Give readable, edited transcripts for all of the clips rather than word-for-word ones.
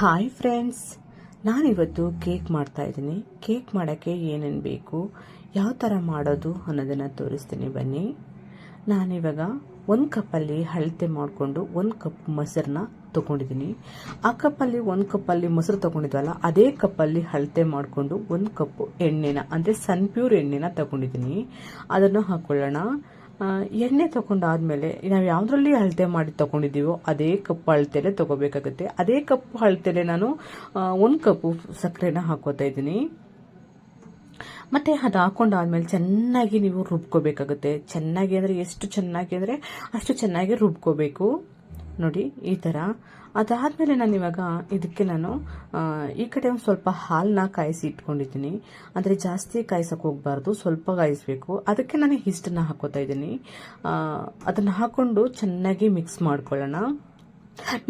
Hi friends, ನಾನಿವತ್ತು cake ಮಾಡ್ತಾ ಇದ್ದೀನಿ. ಕೇಕ್ ಮಾಡೋಕ್ಕೆ ಏನೇನು ಬೇಕು, ಯಾವ ಥರ ಮಾಡೋದು ಅನ್ನೋದನ್ನು ತೋರಿಸ್ತೀನಿ ಬನ್ನಿ. ನಾನಿವಾಗ ಒಂದು ಕಪ್ಪಲ್ಲಿ ಅಳತೆ ಮಾಡಿಕೊಂಡು 1 ಕಪ್ ಮೊಸರನ್ನ ತೊಗೊಂಡಿದ್ದೀನಿ. ಆ ಕಪ್ಪಲ್ಲಿ 1 ಕಪ್ಪಲ್ಲಿ ಮೊಸರು ತೊಗೊಂಡಿದ್ವಲ್ಲ, ಅದೇ ಕಪ್ಪಲ್ಲಿ ಅಳತೆ ಮಾಡಿಕೊಂಡು 1 ಕಪ್ಪು ಎಣ್ಣೆನ ಅಂದರೆ ಸನ್ಪ್ಯೂರ್ ಎಣ್ಣೆನ ತೊಗೊಂಡಿದ್ದೀನಿ. ಅದನ್ನು ಹಾಕ್ಕೊಳ್ಳೋಣ. ಎಣ್ಣೆ ತೊಗೊಂಡಾದ್ಮೇಲೆ ನಾವು ಯಾವುದರಲ್ಲಿ ಅಳತೆ ಮಾಡಿ ತೊಗೊಂಡಿದ್ದೀವೋ ಅದೇ ಕಪ್ ಅಳತೆಲೆ ತೊಗೋಬೇಕಾಗುತ್ತೆ. ಅದೇ ಕಪ್ ಅಳತೆಲೆ ನಾನು 1 ಕಪ್ಪು ಸಕ್ಕರೆನ ಹಾಕೋತಾ ಇದ್ದೀನಿ. ಮತ್ತು ಅದು ಹಾಕೊಂಡಾದ್ಮೇಲೆ ಚೆನ್ನಾಗಿ ನೀವು ರುಬ್ಕೋಬೇಕಾಗುತ್ತೆ. ಚೆನ್ನಾಗಿ ಅಂದರೆ ಎಷ್ಟು ಚೆನ್ನಾಗಿ ಅಂದರೆ ಅಷ್ಟು ಚೆನ್ನಾಗಿ ರುಬ್ಕೋಬೇಕು. ನೋಡಿ ಈ ಥರ. ಅದಾದಮೇಲೆ ನಾನು ಇವಾಗ ಇದಕ್ಕೆ ಈ ಕಡೆ ಒಂದು ಸ್ವಲ್ಪ ಹಾಲನ್ನ ಕಾಯಿಸಿ ಇಟ್ಕೊಂಡಿದ್ದೀನಿ. ಅಂದರೆ ಜಾಸ್ತಿ ಕಾಯಿಸೋಕೆ ಹೋಗಬಾರ್ದು, ಸ್ವಲ್ಪ ಕಾಯಿಸಬೇಕು. ಅದಕ್ಕೆ ನಾನು ಇಷ್ಟನ್ನು ಹಾಕೋತಾ ಇದ್ದೀನಿ. ಅದನ್ನು ಹಾಕ್ಕೊಂಡು ಚೆನ್ನಾಗಿ ಮಿಕ್ಸ್ ಮಾಡ್ಕೊಳ್ಳೋಣ.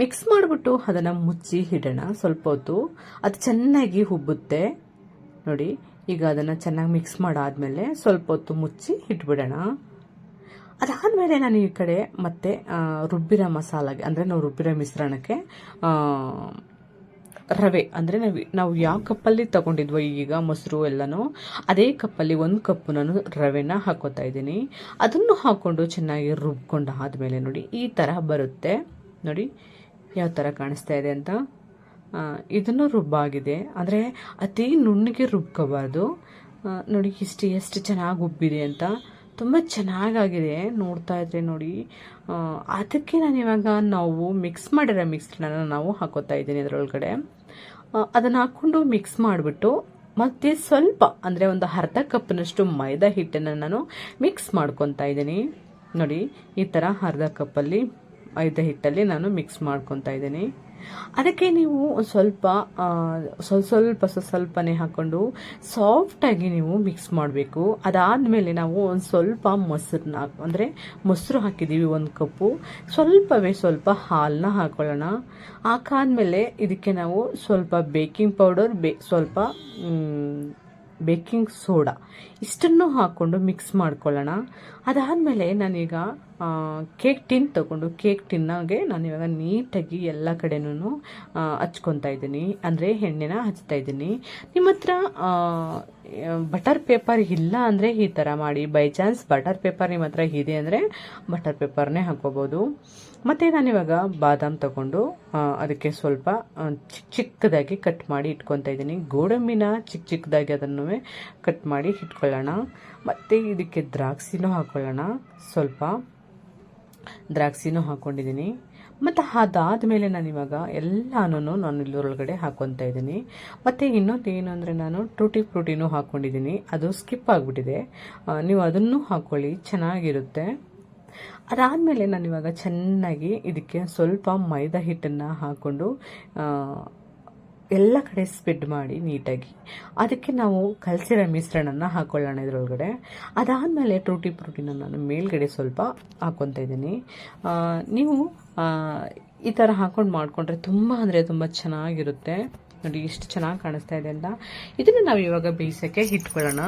ಮಿಕ್ಸ್ ಮಾಡಿಬಿಟ್ಟು ಅದನ್ನು ಮುಚ್ಚಿ ಇಡೋಣ ಸ್ವಲ್ಪ ಹೊತ್ತು. ಅದು ಚೆನ್ನಾಗಿ ಉಬ್ಬುತ್ತೆ ನೋಡಿ. ಈಗ ಅದನ್ನು ಚೆನ್ನಾಗಿ ಮಿಕ್ಸ್ ಮಾಡಾದ್ಮೇಲೆ ಸ್ವಲ್ಪ ಹೊತ್ತು ಮುಚ್ಚಿ ಇಟ್ಬಿಡೋಣ. ಅದಾದಮೇಲೆ ನಾನು ಈ ಕಡೆ ಮತ್ತೆ ರುಬ್ಬಿರೋ ಮಸಾಲಾಗೆ ಅಂದರೆ ನಾವು ರುಬ್ಬಿರೋ ಮಿಶ್ರಣಕ್ಕೆ ರವೆ ಅಂದರೆ ನಾವು ಯಾವ ಕಪ್ಪಲ್ಲಿ ತಗೊಂಡಿದ್ವೋ ಈಗ ಮೊಸರು ಎಲ್ಲನೂ ಅದೇ ಕಪ್ಪಲ್ಲಿ 1 ಕಪ್ಪು ನಾನು ರವೆನ ಹಾಕೋತಾ ಇದ್ದೀನಿ. ಅದನ್ನು ಹಾಕ್ಕೊಂಡು ಚೆನ್ನಾಗಿ ರುಬ್ಕೊಂಡು ಆದಮೇಲೆ ನೋಡಿ ಈ ಥರ ಬರುತ್ತೆ. ನೋಡಿ ಯಾವ ಥರ ಕಾಣಿಸ್ತಾ ಇದೆ ಅಂತ. ಇದನ್ನು ರುಬ್ಬಾಗಿದೆ, ಅಂದರೆ ಅತಿ ನುಣ್ಣಗೆ ರುಬ್ಕೋಬಾರ್ದು. ನೋಡಿ ಎಷ್ಟು ಚೆನ್ನಾಗಿ ಉಬ್ಬಿದೆ ಅಂತ, ತುಂಬ ಚೆನ್ನಾಗಾಗಿದೆ. ನೋಡ್ತಾ ಇದ್ರೆ ನೋಡಿ. ಅದಕ್ಕೆ ನಾನು ಇವಾಗ ನಾವು ಮಿಕ್ಸ್ ಮಾಡಿರೋ ಮಿಕ್ಸ್ನ ನಾವು ಹಾಕೋತಾ ಇದ್ದೀನಿ ಅದರೊಳಗಡೆ. ಅದನ್ನು ಹಾಕ್ಕೊಂಡು ಮಿಕ್ಸ್ ಮಾಡಿಬಿಟ್ಟು ಮತ್ತೆ ಸ್ವಲ್ಪ ಅಂದರೆ ಒಂದು ಅರ್ಧ ಕಪ್ನಷ್ಟು ಮೈದಾ ಹಿಟ್ಟನ್ನು ನಾನು ಮಿಕ್ಸ್ ಮಾಡ್ಕೊತಾ ಇದ್ದೀನಿ. ನೋಡಿ ಈ ಥರ ಅರ್ಧ ಕಪ್ಪಲ್ಲಿ ಮೈದಾ ಹಿಟ್ಟಲ್ಲಿ ನಾನು ಮಿಕ್ಸ್ ಮಾಡ್ಕೊತಾ ಇದ್ದೀನಿ. ಅದಕ್ಕೆ ನೀವು ಸ್ವಲ್ಪನೇ ಹಾಕ್ಕೊಂಡು ಸಾಫ್ಟಾಗಿ ನೀವು ಮಿಕ್ಸ್ ಮಾಡಬೇಕು. ಅದಾದಮೇಲೆ ನಾವು ಒಂದು ಸ್ವಲ್ಪ ಮೊಸರನ್ನ ಅಂದರೆ ಮೊಸರು ಹಾಕಿದ್ದೀವಿ 1 ಕಪ್ಪು. ಸ್ವಲ್ಪ ಹಾಲನ್ನ ಹಾಕೊಳ್ಳೋಣ. ಹಾಕಾದ್ಮೇಲೆ ಇದಕ್ಕೆ ನಾವು ಸ್ವಲ್ಪ ಬೇಕಿಂಗ್ ಪೌಡರ್, ಸ್ವಲ್ಪ ಬೇಕಿಂಗ್ ಸೋಡಾ ಇಷ್ಟನ್ನು ಹಾಕ್ಕೊಂಡು ಮಿಕ್ಸ್ ಮಾಡ್ಕೊಳ್ಳೋಣ. ಅದಾದಮೇಲೆ ನಾನೀಗ ಕೇಕ್ ಟಿನ್ ತಗೊಂಡು ಕೇಕ್ ಟಿನ್ನಾಗೆ ನಾನಿವಾಗ ನೀಟಾಗಿ ಎಲ್ಲ ಕಡೆನೂ ಹಚ್ಕೊತಾ ಇದ್ದೀನಿ, ಅಂದರೆ ಎಣ್ಣೆನ ಹಚ್ತಾ ಇದ್ದೀನಿ. ನಿಮ್ಮ ಹತ್ರ ಬಟರ್ ಪೇಪರ್ ಇಲ್ಲ ಅಂದರೆ ಈ ಥರ ಮಾಡಿ. ಬೈ ಚಾನ್ಸ್ ಬಟರ್ ಪೇಪರ್ ನಿಮ್ಮ ಹತ್ರ ಇದೆ ಅಂದರೆ ಬಟರ್ ಪೇಪರ್ನೇ ಹಾಕೋಬೋದು. ಮತ್ತು ನಾನಿವಾಗ ಬಾದಾಮ್ ತಗೊಂಡು ಅದಕ್ಕೆ ಸ್ವಲ್ಪ ಚಿಕ್ಕದಾಗಿ ಕಟ್ ಮಾಡಿ ಇಟ್ಕೊತಾ ಇದ್ದೀನಿ. ಗೋಡಂಬಿನ ಚಿಕ್ಕದಾಗಿ ಅದನ್ನು ಕಟ್ ಮಾಡಿ ಇಟ್ಕೊಳ್ಳೋಣ. ಮತ್ತು ಇದಕ್ಕೆ ದ್ರಾಕ್ಷಿನೂ ಹಾಕ್ಕೊಳ್ಳೋಣ. ಸ್ವಲ್ಪ ದ್ರಾಕ್ಷಿನೂ ಹಾಕ್ಕೊಂಡಿದ್ದೀನಿ. ಮತ್ತು ಅದಾದಮೇಲೆ ನಾನಿವಾಗ ಎಲ್ಲನೂ ನಾನು ಇಲ್ಲೊಳಗಡೆ ಹಾಕ್ಕೊತಾ ಇದ್ದೀನಿ. ಮತ್ತು ಇನ್ನೊಂದು ಏನು ಅಂದರೆ ನಾನು ಟೂಟಿ ಫ್ರೂಟಿನೂ ಹಾಕ್ಕೊಂಡಿದ್ದೀನಿ. ಅದು ಸ್ಕಿಪ್ ಆಗಿಬಿಟ್ಟಿದೆ, ನೀವು ಅದನ್ನು ಹಾಕ್ಕೊಳ್ಳಿ, ಚೆನ್ನಾಗಿರುತ್ತೆ. ಅದಾದಮೇಲೆ ನಾನಿವಾಗ ಚೆನ್ನಾಗಿ ಇದಕ್ಕೆ ಸ್ವಲ್ಪ ಮೈದಾ ಹಿಟ್ಟನ್ನು ಹಾಕ್ಕೊಂಡು ಎಲ್ಲ ಕಡೆ ಸ್ಪ್ರೆಡ್ ಮಾಡಿ ನೀಟಾಗಿ ಅದಕ್ಕೆ ನಾವು ಕಲಸಿರೋ ಮಿಶ್ರಣನ ಹಾಕ್ಕೊಳ್ಳೋಣ ಇದರೊಳಗಡೆ. ಅದಾದಮೇಲೆ ಟೂಟಿ ಫ್ರೂಟಿನ ನಾನು ಮೇಲ್ಗಡೆ ಸ್ವಲ್ಪ ಹಾಕ್ಕೊತಾ ಇದ್ದೀನಿ. ನೀವು ಈ ಥರ ಹಾಕ್ಕೊಂಡು ಮಾಡಿಕೊಂಡ್ರೆ ತುಂಬ ಅಂದರೆ ತುಂಬ ಚೆನ್ನಾಗಿರುತ್ತೆ. ನೋಡಿ ಎಷ್ಟು ಚೆನ್ನಾಗಿ ಕಾಣಿಸ್ತಾ ಇದೆ ಅಂತ. ಇದನ್ನು ನಾವು ಇವಾಗ ಬೇಯಿಸೋಕ್ಕೆ ಇಟ್ಕೊಳ್ಳೋಣ.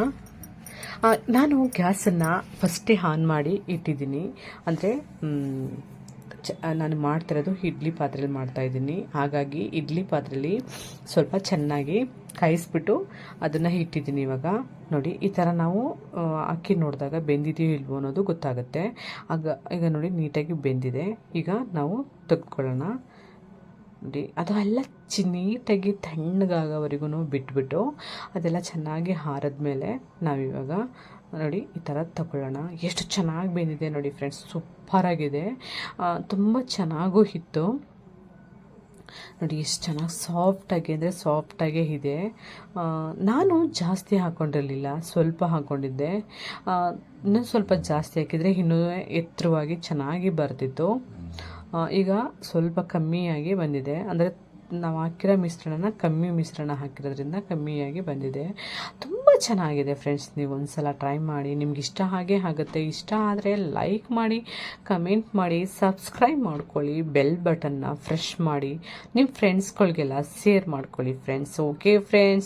ನಾನು ಗ್ಯಾಸನ್ನು ಫಸ್ಟೇ ಆನ್ ಮಾಡಿ ಇಟ್ಟಿದ್ದೀನಿ. ಅಂದರೆ ನಾನು ಮಾಡ್ತಿರೋದು ಇಡ್ಲಿ ಪಾತ್ರೆಯಲ್ಲಿ ಮಾಡ್ತಾಯಿದ್ದೀನಿ. ಹಾಗಾಗಿ ಇಡ್ಲಿ ಪಾತ್ರೆಯಲ್ಲಿ ಸ್ವಲ್ಪ ಚೆನ್ನಾಗಿ ಕಾಯಿಸ್ಬಿಟ್ಟು ಅದನ್ನು ಇಟ್ಟಿದ್ದೀನಿ. ಇವಾಗ ನೋಡಿ ಈ ಥರ ನಾವು ಅಕ್ಕಿ ನೋಡಿದಾಗ ಬೆಂದಿದೆಯೋ ಇಲ್ವೋ ಅನ್ನೋದು ಗೊತ್ತಾಗುತ್ತೆ. ಈಗ ನೋಡಿ ನೀಟಾಗಿ ಬೆಂದಿದೆ. ಈಗ ನಾವು ತೆಗೆದುಕೊಳ್ಳೋಣ. ನೋಡಿ ಅದೆಲ್ಲ ನೀಟಾಗಿ ತಣ್ಣಗಾಗೋವರೆಗೂ ಬಿಟ್ಬಿಟ್ಟು ಅದೆಲ್ಲ ಚೆನ್ನಾಗಿ ಆರಿದ್ಮೇಲೆ ನಾವಿವಾಗ ನೋಡಿ ಈ ಥರ ತಗೊಳ್ಳೋಣ. ಎಷ್ಟು ಚೆನ್ನಾಗಿ ಬೆಂದಿದೆ ನೋಡಿ ಫ್ರೆಂಡ್ಸ್, ಸೂಪರಾಗಿದೆ. ತುಂಬ ಚೆನ್ನಾಗೂ ಇತ್ತು ನೋಡಿ. ಎಷ್ಟು ಚೆನ್ನಾಗಿ ಸಾಫ್ಟಾಗಿ ಅಂದರೆ ಸಾಫ್ಟಾಗೇ ಇದೆ. ನಾನು ಜಾಸ್ತಿ ಹಾಕ್ಕೊಂಡಿರಲಿಲ್ಲ, ಸ್ವಲ್ಪ ಹಾಕ್ಕೊಂಡಿದ್ದೆ. ಇನ್ನೂ ಸ್ವಲ್ಪ ಜಾಸ್ತಿ ಹಾಕಿದರೆ ಇನ್ನೂ ಎತ್ತರವಾಗಿ ಚೆನ್ನಾಗಿ ಬರ್ತಿತ್ತು. ಈಗ ಸ್ವಲ್ಪ ಕಮ್ಮಿಯಾಗಿ ಬಂದಿದೆ, ಅಂದರೆ ನಾವು ಹಾಕಿರೋ ಮಿಶ್ರಣನ ಕಮ್ಮಿ ಮಿಶ್ರಣ ಹಾಕಿರೋದ್ರಿಂದ ಕಮ್ಮಿಯಾಗಿ ಬಂದಿದೆ. ತುಂಬ ಚೆನ್ನಾಗಿದೆ ಫ್ರೆಂಡ್ಸ್. ನೀವು ಒಂದ್ಸಲ ಟ್ರೈ ಮಾಡಿ, ನಿಮ್ಗೆ ಇಷ್ಟ ಹಾಗೆ ಆಗುತ್ತೆ. ಇಷ್ಟ ಆದರೆ ಲೈಕ್ ಮಾಡಿ, ಕಮೆಂಟ್ ಮಾಡಿ, ಸಬ್ಸ್ಕ್ರೈಬ್ ಮಾಡ್ಕೊಳ್ಳಿ, ಬೆಲ್ ಬಟನ್ನ ಫ್ರೆಶ್ ಮಾಡಿ, ನಿಮ್ಮ ಫ್ರೆಂಡ್ಸ್ಗಳಿಗೆಲ್ಲ ಶೇರ್ ಮಾಡ್ಕೊಳ್ಳಿ ಫ್ರೆಂಡ್ಸ್. Okay friends.